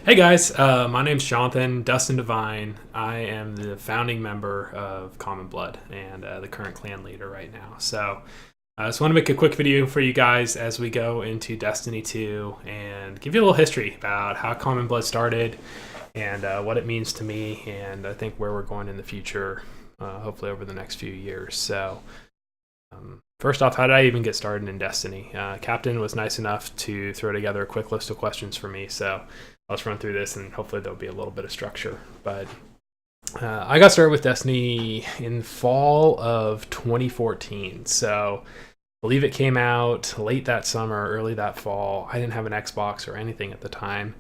Hey guys, my name's Jonathan Dustin Devine. I am the founding member of Common Blood and the current clan leader right now. So I just want to make a quick video for you guys as we go into Destiny 2 and give you a little history about how Common Blood started and what it means to me, and I think where we're going in the future, hopefully over the next few years. So first off, how did I even get started in Destiny? Captain was nice enough to throw together a quick list of questions for me, so let's run through this and hopefully there'll be a little bit of structure. But I got started with Destiny in fall of 2014, so I believe it came out late that summer, early that fall. I didn't have an Xbox or anything at the time.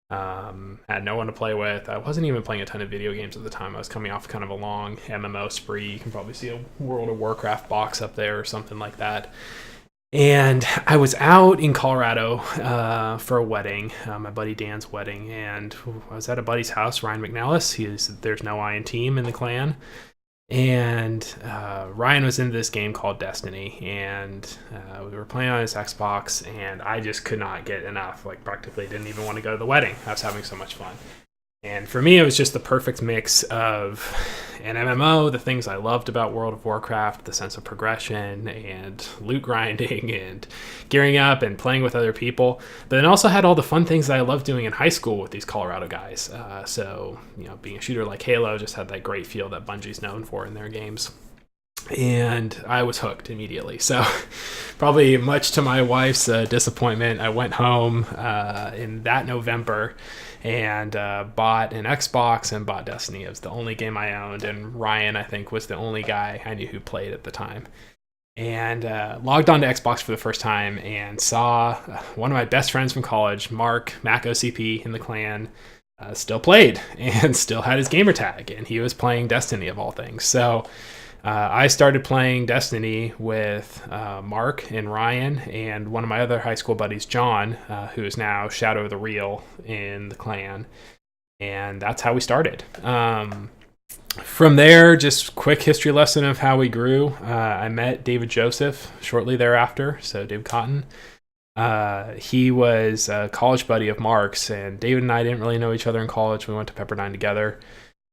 Had no one to play with. I wasn't even playing a ton of video games at the time. I was coming off kind of a long MMO spree. You can probably see a World of Warcraft box up there or something like that. And I was out in Colorado for a wedding, my buddy Dan's wedding, and I was at a buddy's house, Ryan McNellis. There's no I in team in the clan, and Ryan was into this game called Destiny, and we were playing on his Xbox, and I just could not get enough. Like, practically didn't even want to go to the wedding. I was having so much fun. And for me, it was just the perfect mix of an MMO, the things I loved about World of Warcraft, the sense of progression and loot grinding and gearing up and playing with other people. But then also had all the fun things that I loved doing in high school with these Colorado guys. So, being a shooter like Halo just had that great feel that Bungie's known for in their games. And I was hooked immediately. So, probably much to my wife's disappointment, I went home in that November and bought an Xbox and bought Destiny. It was the only game I owned, and Ryan, I think, was the only guy I knew who played at the time. And logged on to Xbox for the first time and saw one of my best friends from college, Mark, Mac OCP in the clan, still played and still had his gamer tag, and he was playing Destiny of all things. So I started playing Destiny with Mark and Ryan and one of my other high school buddies, John, who is now Shadow of the Real in the clan. And that's how we started. From there, just quick history lesson of how we grew. I met David Joseph shortly thereafter, so Dave Cotton. He was a college buddy of Mark's, and David and I didn't really know each other in college. We went to Pepperdine together.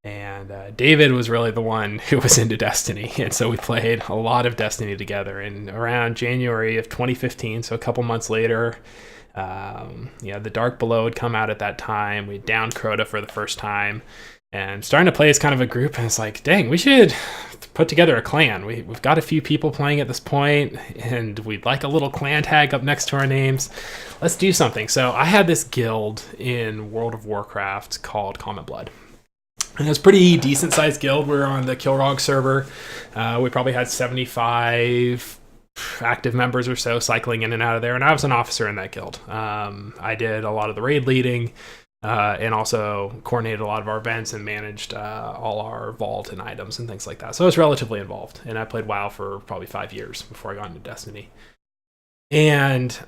And David was really the one who was into Destiny, and so we played a lot of Destiny together. And around January of 2015, so a couple months later, the Dark Below had come out at that time. We downed Crota for the first time, and starting to play as kind of a group. And it's like, dang, we should put together a clan. We've got a few people playing at this point, and we'd like a little clan tag up next to our names. Let's do something. So I had this guild in World of Warcraft called Common Blood. And it was a pretty decent sized guild. We were on the Kilrog server. We probably had 75 active members or so cycling in and out of there. And I was an officer in that guild. I did a lot of the raid leading and also coordinated a lot of our events and managed all our vault and items and things like that. So I was relatively involved. And I played WoW for probably 5 years before I got into Destiny. And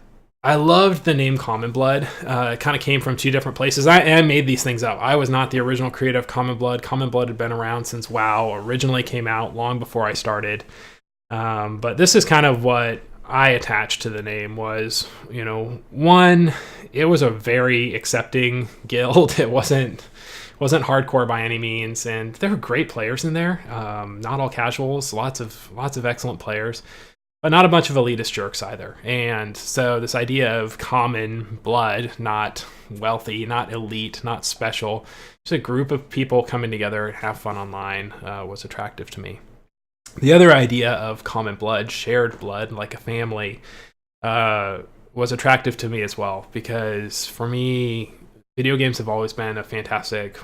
I loved the name Common Blood. It kind of came from two different places. I made these things up. I was not the original creator of Common Blood. Common Blood had been around since WoW originally came out, long before I started. But this is kind of what I attached to the name was, one, it was a very accepting guild. It wasn't hardcore by any means, and there were great players in there. Not all casuals, lots of excellent players, but not a bunch of elitist jerks either. And so this idea of common blood, not wealthy, not elite, not special, just a group of people coming together and have fun online was attractive to me. The other idea of common blood, shared blood, like a family, was attractive to me as well, because for me, video games have always been a fantastic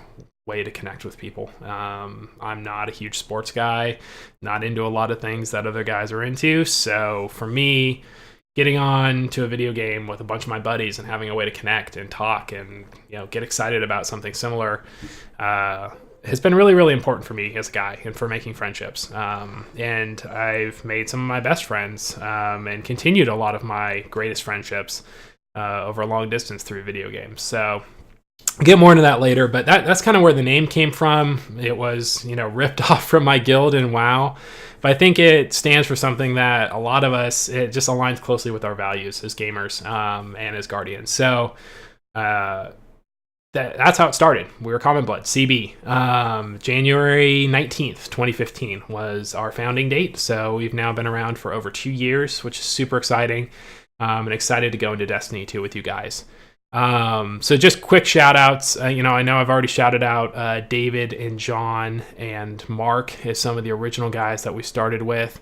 way to connect with people. I'm not a huge sports guy, not into a lot of things that other guys are into. So for me, getting on to a video game with a bunch of my buddies and having a way to connect and talk and get excited about something similar has been really, really important for me as a guy and for making friendships. And I've made some of my best friends and continued a lot of my greatest friendships over a long distance through video games. So get more into that later, but that's kind of where the name came from. It was, ripped off from my guild in WoW, but I think it stands for something that a lot of us, it just aligns closely with our values as gamers and as guardians. So that's how it started. We were Common Blood, CB. January 19th, 2015 was our founding date. So we've now been around for over 2 years, which is super exciting. And excited to go into Destiny 2 with you guys. So just quick shout outs. I know I've already shouted out David and John and Mark as some of the original guys that we started with.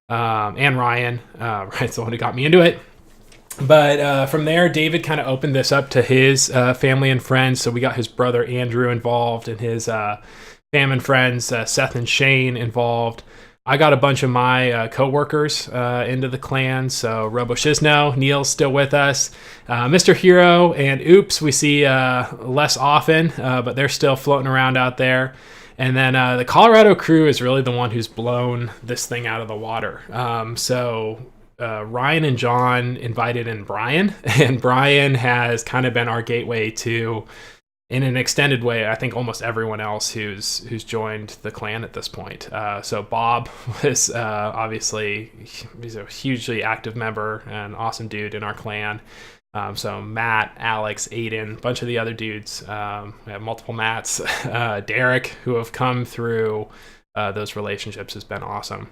And Ryan. Ryan's the one who got me into it. But from there, David kind of opened this up to his family and friends. So we got his brother Andrew involved and his fam and friends, Seth and Shane, involved. I got a bunch of my co-workers into the clan. So Robo Shizno, Neil's still with us. Mr. Hero and Oops we see less often, but they're still floating around out there. And then the Colorado crew is really the one who's blown this thing out of the water. Ryan and John invited in Brian, and Brian has kind of been our gateway to, in an extended way, I think almost everyone else who's joined the clan at this point. So Bob was obviously, he's a hugely active member and awesome dude in our clan. So Matt, Alex, Aiden, a bunch of the other dudes, we have multiple Matts, Derek, who have come through those relationships, has been awesome.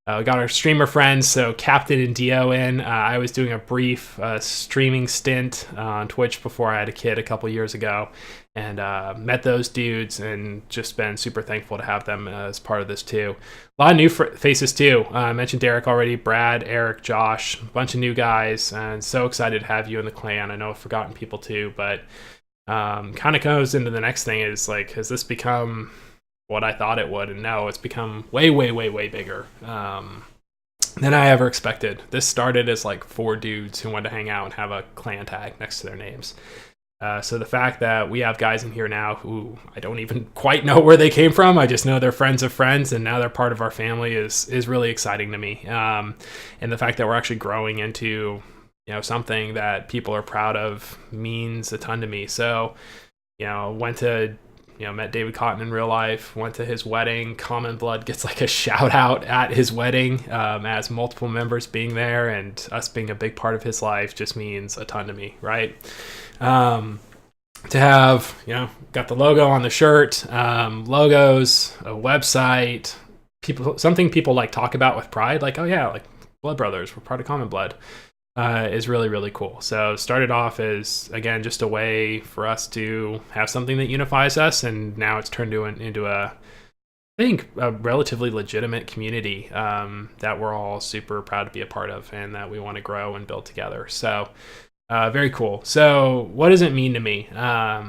We got our streamer friends, so Captain and Dio in. I was doing a brief streaming stint on Twitch before I had a kid a couple years ago, and met those dudes and just been super thankful to have them as part of this too. A lot of new faces too. I mentioned Derek already, Brad, Eric, Josh, a bunch of new guys, and so excited to have you in the clan. I know I've forgotten people too, but kind of goes into the next thing is like, has this become what I thought it would? And no, it's become way, way, way, way bigger than I ever expected. This started as like 4 dudes who wanted to hang out and have a clan tag next to their names. So the fact that we have guys in here now who I don't even quite know where they came from, I just know they're friends of friends, and now they're part of our family is really exciting to me. And the fact that we're actually growing into, something that people are proud of means a ton to me. So, met David Cotton in real life, went to his wedding. Common Blood gets like a shout out at his wedding, as multiple members being there and us being a big part of his life just means a ton to me, right? To have, got the logo on the shirt, logos, a website, something people like talk about with pride, like, oh yeah, like Blood Brothers, we're part of Common Blood. Is really, really cool. So started off as, again, just a way for us to have something that unifies us, and now it's turned into a relatively legitimate community that we're all super proud to be a part of and that we want to grow and build together. So very cool. So what does it mean to me? A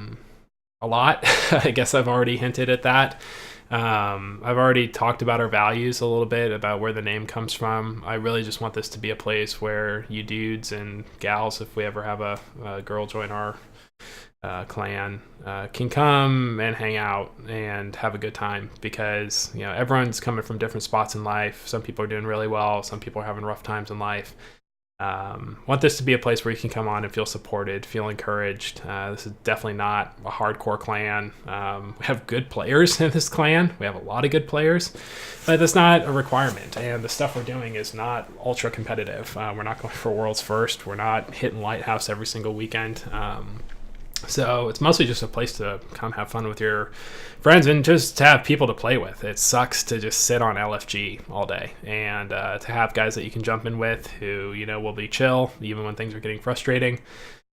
lot. I guess I've already hinted at that. I've already talked about our values a little bit, about where the name comes from. I really just want this to be a place where you dudes and gals, if we ever have a girl join our clan, can come and hang out and have a good time, because everyone's coming from different spots in life. Some people are doing really well, some people are having rough times in life. Want this to be a place where you can come on and feel supported, feel encouraged. This is definitely not a hardcore clan. We have good players in this clan. We have a lot of good players, but that's not a requirement. And the stuff we're doing is not ultra competitive. We're not going for world's first. We're not hitting Lighthouse every single weekend. So it's mostly just a place to come have fun with your friends and just to have people to play with. It sucks to just sit on LFG all day, and to have guys that you can jump in with who, will be chill even when things are getting frustrating,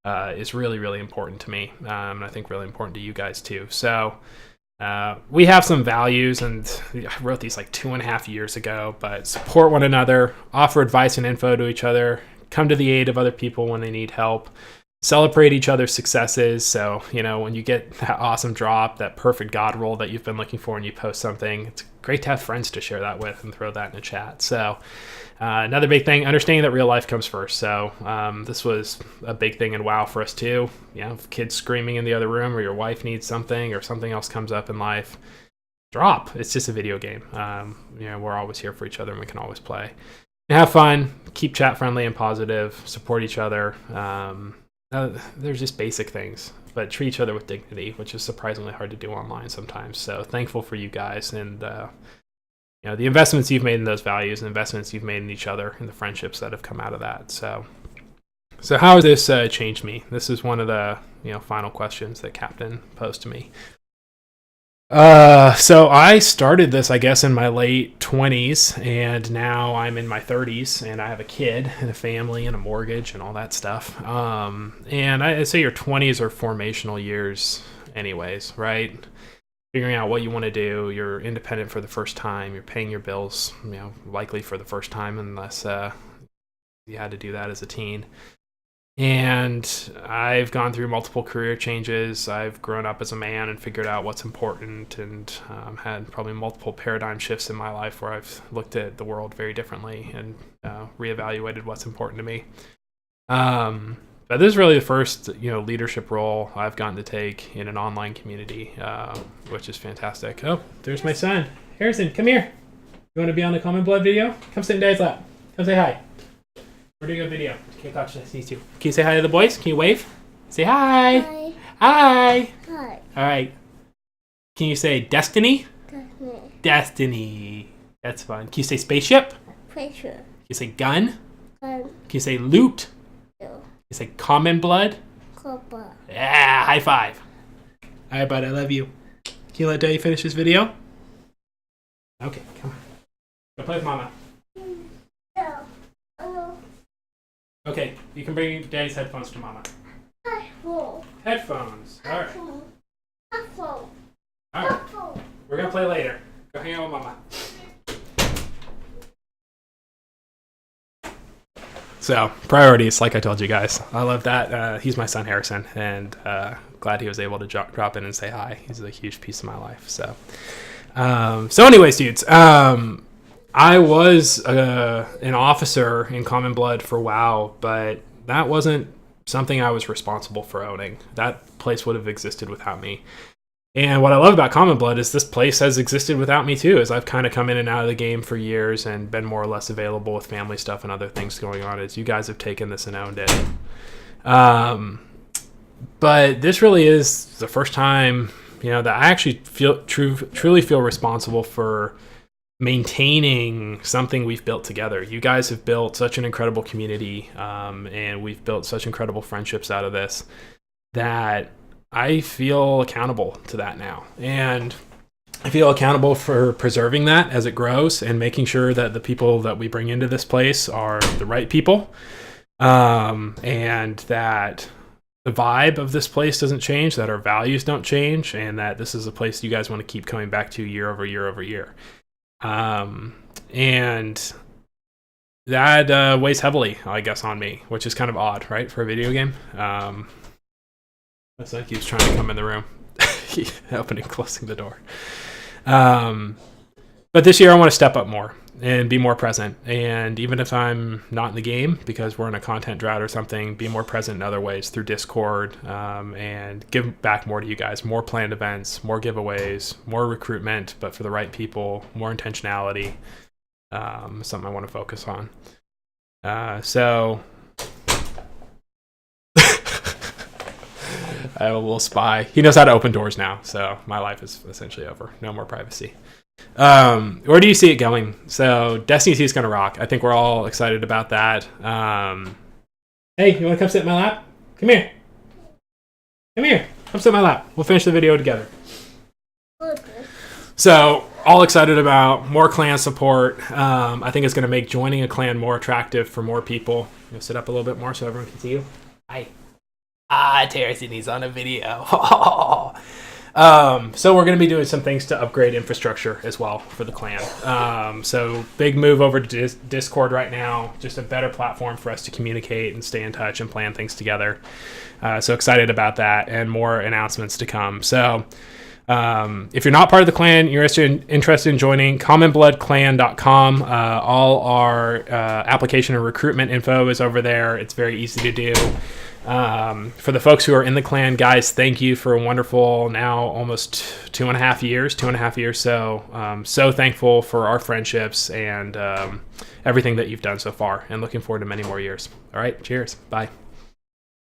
is really, really important to me. And I think really important to you guys too. So we have some values, and I wrote these like 2.5 years ago, but support one another, offer advice and info to each other, come to the aid of other people when they need help, celebrate each other's successes. So, when you get that awesome drop, that perfect God roll that you've been looking for, and you post something, it's great to have friends to share that with and throw that in the chat. So another big thing, understanding that real life comes first. So this was a big thing in WoW for us too. If kids screaming in the other room, or your wife needs something, or something else comes up in life, drop. It's just a video game. We're always here for each other, and we can always play and have fun, keep chat friendly and positive, support each other. There's just basic things, but treat each other with dignity, which is surprisingly hard to do online sometimes. So thankful for you guys, and the investments you've made in those values, and investments you've made in each other, and the friendships that have come out of that. So So how has this changed me? This is one of the final questions that Captain posed to me. So I started this, I guess, in my late 20s, and now I'm in my 30s, and I have a kid and a family and a mortgage and all that stuff. And I'd say your 20s are formational years anyways, right? Figuring out what you want to do. You're independent for the first time. You're paying your bills, likely for the first time, unless you had to do that as a teen. And I've gone through multiple career changes. I've grown up as a man and figured out what's important, and had probably multiple paradigm shifts in my life where I've looked at the world very differently and reevaluated what's important to me. But this is really the first leadership role I've gotten to take in an online community, which is fantastic. Oh, there's my son. Harrison, come here. You want to be on the Common Blood video? Come sit in Dad's lap. Come say hi. We're doing a video. Can't touch this. These two. Can you say hi to the boys? Can you wave? Say hi. Hi. Hi. Hi. All right. Can you say destiny? Destiny. Destiny. That's fun. Can you say spaceship? Pressure. Can you say gun? Gun. Can you say loot? Do. Can you say common blood? Copper. Yeah, high five. All right, bud, I love you. Can you let Daddy finish this video? Okay, come on. Go play with Mama. No. Oh. Okay, you can bring Daddy's headphones to Mama. Apple. Headphones. All right. Apple. Apple. All right. Apple. We're going to play later. Go hang out with Mama. So, priorities, like I told you guys. I love that. He's my son, Harrison, and glad he was able to drop in and say hi. He's a huge piece of my life. So anyways, dudes, I was an officer in Common Blood for WoW, but that wasn't something I was responsible for owning. That place would have existed without me. And what I love about Common Blood is this place has existed without me too, as I've kind of come in and out of the game for years and been more or less available with family stuff and other things going on, as you guys have taken this and owned it. But this really is the first time, that I actually truly feel responsible for maintaining something we've built together. You guys have built such an incredible community, and we've built such incredible friendships out of this that I feel accountable to that now. And I feel accountable for preserving that as it grows and making sure that the people that we bring into this place are the right people, and that the vibe of this place doesn't change, that our values don't change, and that this is a place you guys want to keep coming back to year over year over year. And that weighs heavily, I guess, on me, which is kind of odd, right, for a video game. My son keeps trying to come in the room, opening and closing the door. But this year I want to step up more and be more present. And even if I'm not in the game because we're in a content drought or something, be more present in other ways through Discord, and give back more to you guys. More planned events, more giveaways, more recruitment, but for the right people, more intentionality. Something I want to focus on. I have a little spy. He knows how to open doors now, so my life is essentially over. No more privacy. Where do you see it going? So Destiny 2 is going to rock. I think we're all excited about that. Hey, you want to come sit in my lap? Come here. Come here. Come sit in my lap. We'll finish the video together. Okay. So, all excited about more clan support. I think it's going to make joining a clan more attractive for more people. You'll sit up a little bit more so everyone can see you. Hi. Harrison, he's on a video. So we're going to be doing some things to upgrade infrastructure as well for the clan. So big move over to Discord right now. Just a better platform for us to communicate and stay in touch and plan things together. So excited about that, and more announcements to come. So if you're not part of the clan, you're interested in joining, commonbloodclan.com. All our application and recruitment info is over there. It's very easy to do. For the folks who are in the clan, guys, thank you for a wonderful, now almost 2.5 years. So thankful for our friendships and everything that you've done so far, and looking forward to many more years. All right, cheers. Bye.